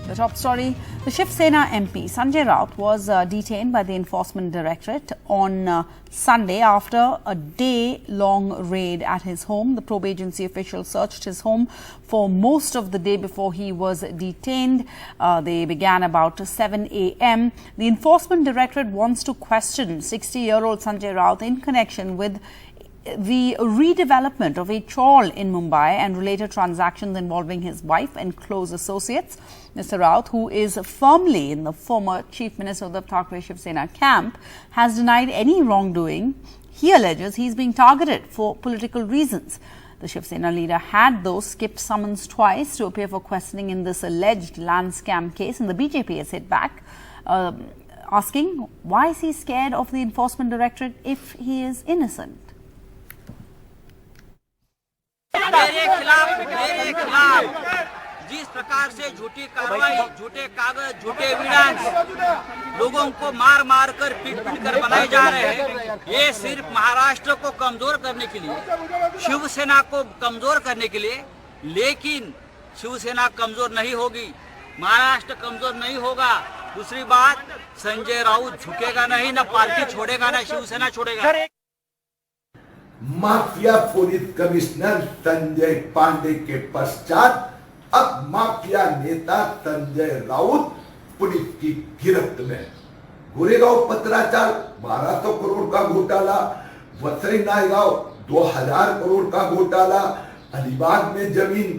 The top story, the Shiv Sena MP Sanjay Raut was detained by the Enforcement Directorate on Sunday after a day-long raid at his home. The probe agency officials searched his home for most of the day before he was detained. They began about 7 a.m. The Enforcement Directorate wants to question 60-year-old Sanjay Raut in connection with the redevelopment of a chawl in Mumbai and related transactions involving his wife and close associates. Mr. Raut, who is firmly in the former Chief Minister Uddhav Thackeray Shiv Sena camp, has denied any wrongdoing. He alleges he is being targeted for political reasons. The Shiv Sena leader had, though, skipped summons twice to appear for questioning in this alleged land scam case, and the BJP has hit back, asking why is he scared of the Enforcement Directorate if he is innocent? मेरे खिलाफ जिस प्रकार से झूठी कार्रवाई, झूठे कागज, झूठे एविडेंस लोगों को मार मार कर पीट कर बनाए जा रहे हैं, ये सिर्फ महाराष्ट्र को कमजोर करने के लिए, शिवसेना को कमजोर करने के लिए। लेकिन शिवसेना कमजोर नहीं होगी, महाराष्ट्र कमजोर नहीं होगा। दूसरी बात, संजय राउत झुकेगा नहीं, न पार्टी छोड़ेगा, न शिवसेना छोड़ेगा। Mafia police commissioner Sanjay Pandey के पश्चात अब माफिया नेता संजय राउत पुलिस की गिरफ्त में। गोरेगांव पत्राचार 1200 करोड़ का घोटाला, वसई नायगांव 2000 करोड़ का घोटाला, अलीबाग में जमीन,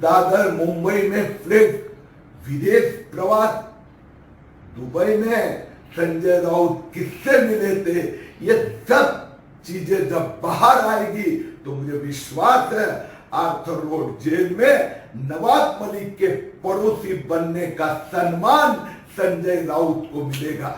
दादर मुंबई में फ्लैट, विदेश प्रवास, दुबई में संजय राउत किससे मिले थे, ये सब चीजें जब बाहर आएगी तो मुझे विश्वास है आर्थर रोड जेल में नवाज मलिक के पड़ोसी बनने का सम्मान संजय राउत को मिलेगा।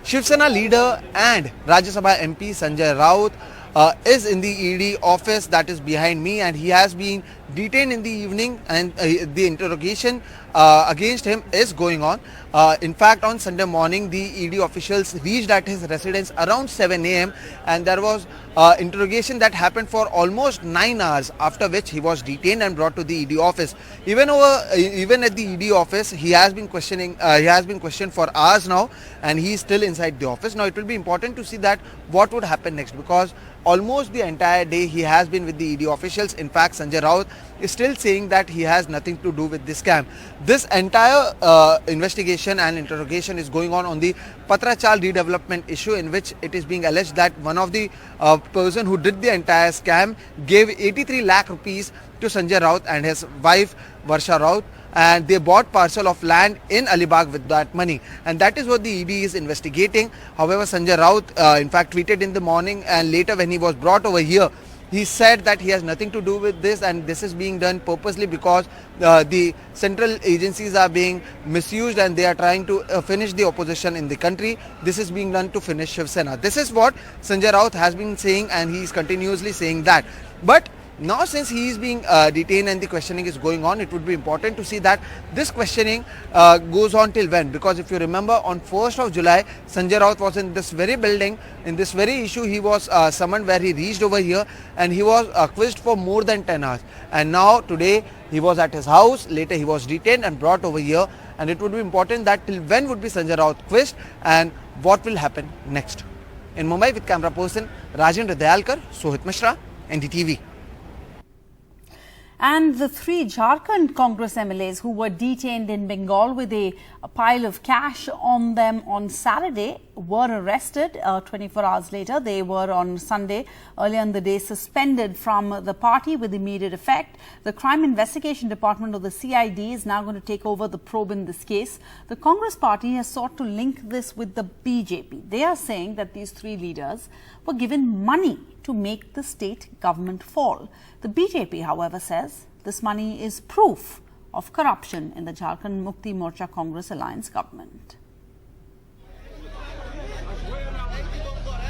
Shiv Sena leader and Rajya Sabha MP Sanjay Raut is in the ED office that is behind me, and he has been detained in the evening, and the interrogation against him is going on. In fact, on Sunday morning, the ED officials reached at his residence around 7 a.m. and there was interrogation that happened for almost 9 hours, after which he was detained and brought to the ED office. Even at the ED office, he has been questioned for hours now, and he is still inside the office. Now, it will be important to see that what would happen next, because almost the entire day he has been with the ED officials. In fact, Sanjay Raut is still saying that he has nothing to do with this scam. This entire investigation and interrogation is going on the Patrachal redevelopment issue, in which it is being alleged that one of the person who did the entire scam gave 83 lakh rupees to Sanjay Raut and his wife Varsha Raut, and they bought parcel of land in Alibag with that money, and that is what the ED is investigating. However, Sanjay Raut in fact tweeted in the morning, and later when he was brought over here, he said that he has nothing to do with this, and this is being done purposely because the central agencies are being misused and they are trying to finish the opposition in the country. This is being done to finish Shiv Sena. This is what Sanjay Raut has been saying, and he is continuously saying that. But now, since he is being detained and the questioning is going on, it would be important to see that this questioning goes on till when. Because if you remember, on 1st of July, Sanjay Raut was in this very building, in this very issue, he was summoned, where he reached over here and he was quizzed for more than 10 hours. And now today he was at his house, later he was detained and brought over here. And it would be important that till when would be Sanjay Raut quizzed and what will happen next. In Mumbai, with camera person Rajendra Dayalkar, Sohit Mishra, NDTV. And the 3 Jharkhand Congress MLAs who were detained in Bengal with a pile of cash on them on Saturday were arrested 24 hours later. They were on Sunday, earlier in the day, suspended from the party with immediate effect. The Crime Investigation Department of the CID is now going to take over the probe in this case. The Congress party has sought to link this with the BJP. They are saying that these 3 leaders were given money to make the state government fall. The BJP, however, says this money is proof of corruption in the Jharkhand Mukti Morcha Congress Alliance government.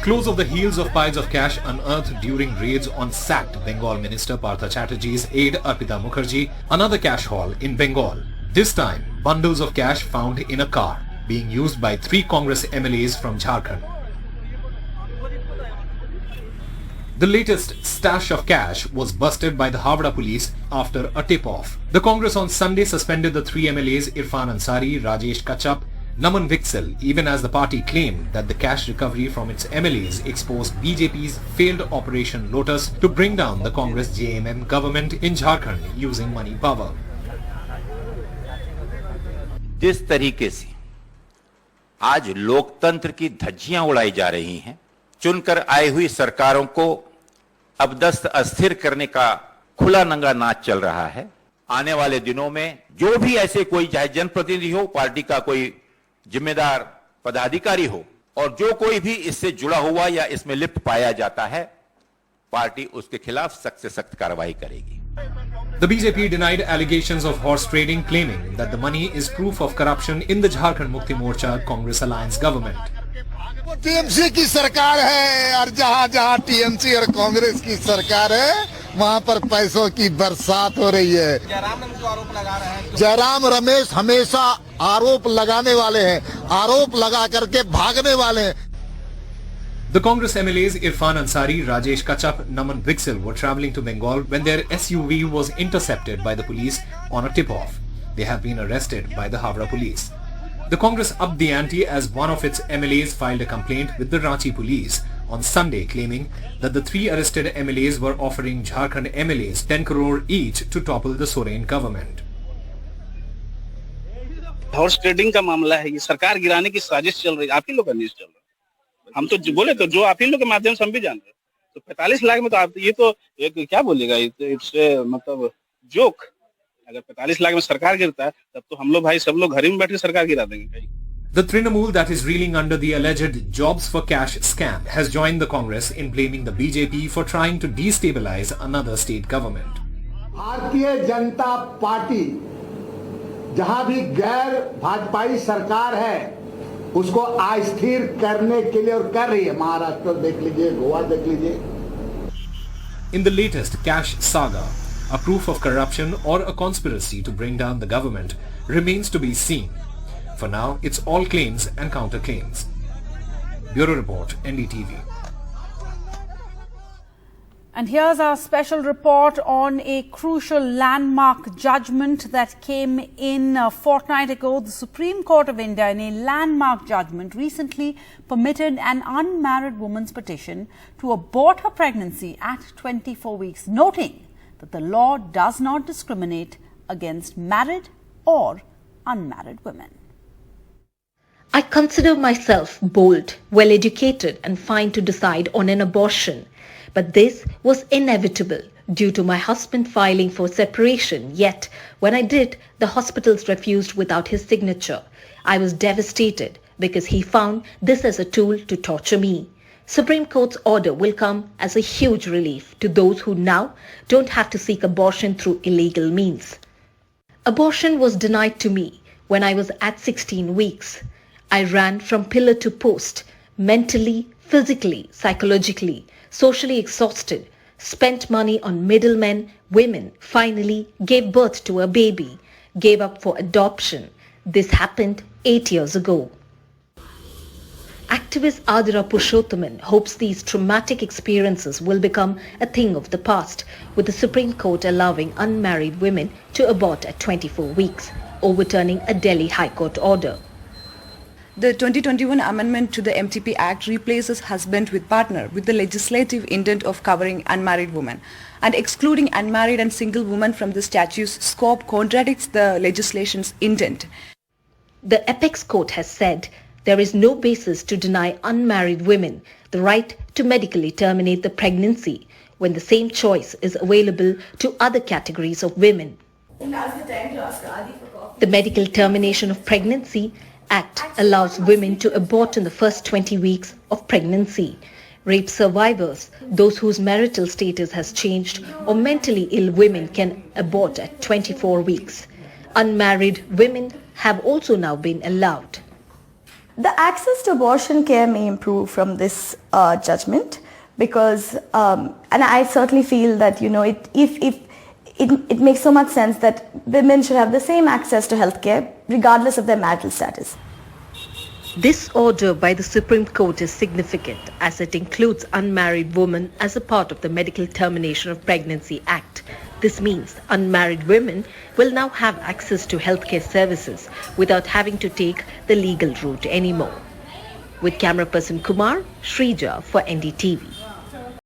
Close of the heels of piles of cash unearthed during raids on sacked Bengal Minister Partha Chatterjee's aide Arpita Mukherjee, another cash haul in Bengal. This time, bundles of cash found in a car being used by 3 Congress MLAs from Jharkhand. The latest stash of cash was busted by the Havra police after a tip-off. The Congress on Sunday suspended the three MLAs Irfan Ansari, Rajesh Kachap, Naman Vixel, even as the party claimed that the cash recovery from its MLAs exposed BJP's failed Operation Lotus to bring down the Congress JMM government in Jharkhand using money power. जिस तरीके से आज लोकतंत्र की धज्जियां उड़ाई जा रही हैं, चुनकर आई हुई सरकारों को अबदस्त अस्थिर करने का खुला नंगा नाच चल रहा है। आने वाले दिनों में जो भी ऐसे कोई चाहे जनप्रतिनिधि हो, पार्टी का कोई जिम्मेदार पदाधिकारी हो और जो कोई भी इससे जुड़ा हुआ या इसमें लिप्त पाया जाता है, पार्टी उसके खिलाफ सख्त से सख्त कार्रवाई करेगी। The BJP denied allegations of horse trading, claiming that the money is proof of corruption in the Jharkhand Mukti Morcha Congress Alliance government. TMC की सरकार है और जहाँ जहाँ टीएमसी और कांग्रेस की सरकार है वहाँ पर पैसों की बरसात हो रही है। जयराम रमेश हमेशा आरोप लगाने वाले हैं, आरोप लगा करके भागने वाले हैं। The Congress MLAs Irfan Ansari, Rajesh Kachap, Naman Vixel were travelling to Bengal when their SUV was intercepted by the police on a tip-off. They have been arrested by the Havra police. The Congress upped the ante as one of its MLAs filed a complaint with the Ranchi police on Sunday, claiming that the three arrested MLAs were offering Jharkhand MLAs 10 crore each to topple the Soren government. Horse trading का मामला है, ये सरकार गिराने की साजिश चल रही है, आप ही लोग का न्यूज़ चल रहा है। हम तो बोले तो जो आप ही लोग के माध्यम से हम भी जान रहे हैं। तो 45 लाख में तो आप ये तो एक क्या बोलेगा, इट्स मतलब जोक। अगर 45 लाख में सरकार गिरता है तब तो हम लोग भाई सब लोग घर में बैठ के सरकार गिरा देंगे। The Trinamool that is reeling under the alleged jobs for cash scam has joined the Congress in blaming the BJP for trying to destabilize another state government. Bharatiya Janata party जहां भी गैर भाजपाई सरकार है उसको अस्थिर करने के लिए और कर रही है। महाराष्ट्र देख लीजिए, गोवा देख लीजिए। In the latest cash saga, a proof of corruption or a conspiracy to bring down the government remains to be seen. For now, it's all claims and counterclaims. Bureau Report, NDTV. And here's our special report on a crucial landmark judgment that came in a fortnight ago. The Supreme Court of India, in a landmark judgment, recently permitted an unmarried woman's petition to abort her pregnancy at 24 weeks, noting that the law does not discriminate against married or unmarried women. I consider myself bold, well-educated and fine to decide on an abortion. But this was inevitable due to my husband filing for separation. Yet, when I did, the hospitals refused without his signature. I was devastated because he found this as a tool to torture me. Supreme Court's order will come as a huge relief to those who now don't have to seek abortion through illegal means. Abortion was denied to me when I was at 16 weeks. I ran from pillar to post, mentally, physically, psychologically, socially exhausted, spent money on middlemen, women, finally gave birth to a baby, gave up for adoption. This happened 8 years ago. Activist Adira Purushothaman hopes these traumatic experiences will become a thing of the past, with the Supreme Court allowing unmarried women to abort at 24 weeks, overturning a Delhi High Court order. The 2021 amendment to the MTP Act replaces husband with partner with the legislative intent of covering unmarried women, and excluding unmarried and single women from the statute's scope contradicts the legislation's intent. The Apex Court has said there is no basis to deny unmarried women the right to medically terminate the pregnancy when the same choice is available to other categories of women. The Medical Termination of Pregnancy Act allows women to abort in the first 20 weeks of pregnancy. Rape survivors, those whose marital status has changed, or mentally ill women can abort at 24 weeks. Unmarried women have also now been allowed. The access to abortion care may improve from this judgment because, and I certainly feel that, you know, it makes so much sense that women should have the same access to healthcare regardless of their marital status. This order by the Supreme Court is significant as it includes unmarried women as a part of the Medical Termination of Pregnancy Act. This means unmarried women will now have access to healthcare services without having to take the legal route anymore. With camera person Kumar, Shrija for NDTV.